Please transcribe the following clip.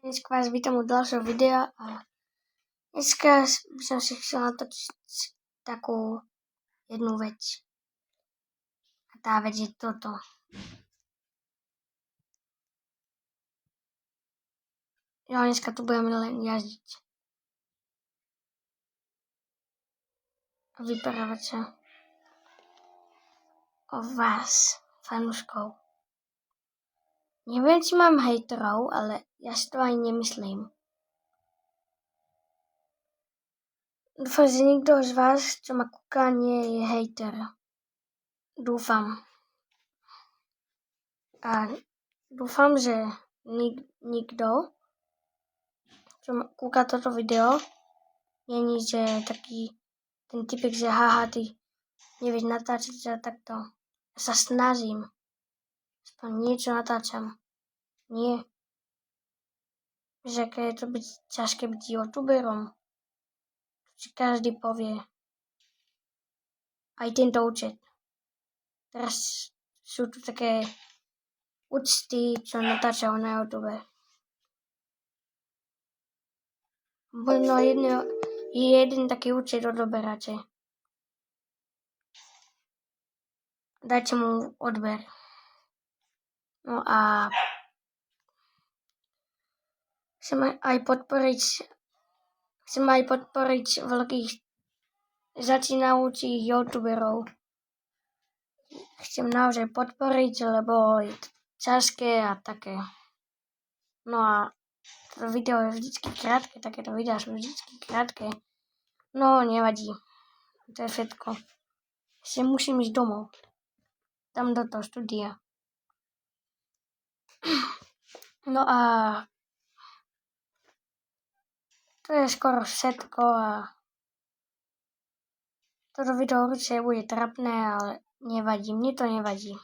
Dneska vás vítam u ďalšieho videa a dneska by som si chcel natočiť takú jednu vec. A tá vec je toto. Ja dneska tu budeme len jazdiť. A vyprávať sa o vás, fanúškov. Neviem, či mám hejterov, ale ja si to ani nemyslím. Dúfam, že nikto z vás, čo ma kúka, nie je hejter. Dúfam. A dúfam, že nikto, čo kúka toto video, není, že taký ten typek, že haha, ty nevieš natáčať a takto. Ja sa snažím. Aspoň niečo natáčam. Nie. Vieš, aké je to byť ťažké byť youtuberom? Či každý povie. Aj tento účet. Teraz sú tu také účty, čo natáčajú na YouTube. Možno jeden taký účet odoberáte. Dajte mu odber. No a chcem aj podporiť veľkých začínajúcich youtuberov. Chcem naozaj podporiť, lebo je to ťažké a také. No a toto video je vždycky krátke, takéto videá sú vždycky krátke. No, nevadí. To je všetko. Ešte musím ísť domov. Tam do toho štúdia. No a to je skoro všetko a toto video určite bude trapné, ale nevadí. Mne to nevadí.